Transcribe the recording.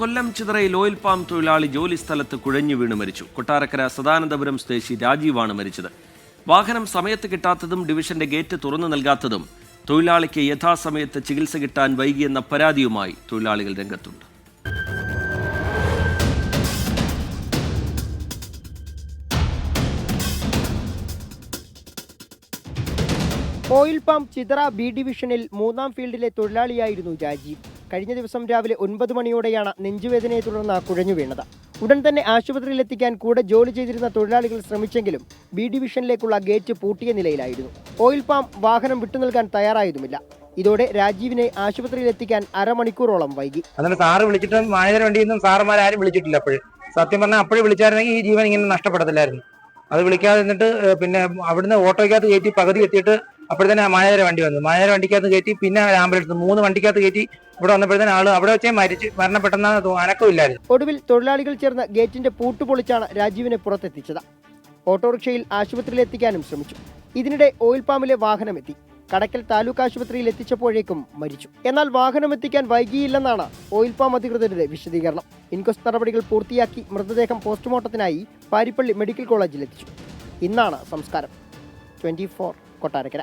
കൊല്ലം ചിതറയിൽ oil palm തൊഴിലാളി ജോലി സ്ഥലത്ത് കുഴഞ്ഞു വീണ് മരിച്ചു. കൊട്ടാരക്കര സദാനന്ദപുരം സ്വദേശി രാജീവാണ് മരിച്ചത്. വാഹനം സമയത്ത് കിട്ടാത്തതും ഡിവിഷന്റെ ഗേറ്റ് തുറന്നു നൽകാത്തതും തൊഴിലാളിക്ക് യഥാസമയത്ത് ചികിത്സ കിട്ടാൻ വൈകിയെന്ന പരാതിയുമായി തൊഴിലാളികൾ രംഗത്തുണ്ട്. ഓയിൽ പാം ചിതറ ബി ഡിവിഷനിൽ 3-ാം ഫീൽഡിലെ തൊഴിലാളിയായിരുന്നു രാജീവ്. കഴിഞ്ഞ ദിവസം രാവിലെ 9 മണിയോടെയാണ് നെഞ്ചുവേദനയെ തുടർന്ന് കുഴഞ്ഞു വീണത്. ഉടൻ തന്നെ ആശുപത്രിയിലെത്തിക്കാൻ കൂടെ ജോലി ചെയ്തിരുന്ന തൊഴിലാളികൾ ശ്രമിച്ചെങ്കിലും ബി ഡിവിഷനിലേക്കുള്ള ഗേറ്റ് പൂട്ടിയ നിലയിലായിരുന്നു. ഓയിൽ പാം വാഹനം വിട്ടു നൽകാൻ തയ്യാറായതുമില്ല. ഇതോടെ രാജീവിനെ ആശുപത്രിയിലെത്തിക്കാൻ അരമണിക്കൂറോളം വൈകി. അതിന് സാറ് വിളിച്ചിട്ടും മാനേജർ വണ്ടിയൊന്നും സാറുമാരും വിളിച്ചിട്ടില്ല. സത്യം പറഞ്ഞാൽ അപ്പോഴും വിളിച്ചായിരുന്നെങ്കിൽ ഈ ജീവൻ ഇങ്ങനെ നഷ്ടപ്പെടത്തില്ലായിരുന്നു. അത് വിളിക്കാതെ നിന്നിട്ട് പിന്നെ അവിടുന്ന് ഓട്ടോയ്ക്കകത്ത് കയറ്റി പകുതി എത്തിയിട്ട് അപ്പോഴത്തേനെ മാനേജർ വണ്ടി വന്നു. മാനേജർ വണ്ടിക്കകത്ത് കയറ്റി പിന്നെ ആംബുലൻസ് 3 വണ്ടിക്കകത്ത് കയറ്റി ഇവിടെ വന്നപ്പോഴത്തേന് ആള് അവിടെ വെച്ചേ മരണപ്പെട്ടെന്നാണ് അനക്കമില്ലായിരുന്നു. ഒടുവിൽ തൊഴിലാളികൾ ചേർന്ന് ഗേറ്റിന്റെ പൂട്ട് പൊളിച്ചാണ് രാജീവിനെ പുറത്തെത്തിച്ചത്. ഓട്ടോറിക്ഷയിൽ ആശുപത്രിയിലെത്തിക്കാനും ശ്രമിച്ചു. ഇതിനിടെ ഓയിൽ പാമിലെ വാഹനമെത്തി. കടക്കൽ താലൂക്ക് ആശുപത്രിയിൽ എത്തിച്ചപ്പോഴേക്കും മരിച്ചു. എന്നാൽ വാഹനം എത്തിക്കാൻ വൈകിയില്ലെന്നാണ് ഓയിൽ പാം അധികൃതരുടെ വിശദീകരണം. ഇൻക്വസ്റ്റ് നടപടികൾ പൂർത്തിയാക്കി മൃതദേഹം പോസ്റ്റ്മോർട്ടത്തിനായി പാരിപ്പള്ളി മെഡിക്കൽ കോളേജിൽ എത്തിച്ചു. ഇന്നാണ് സംസ്കാരം. 24 കൊട്ടാരക്കര.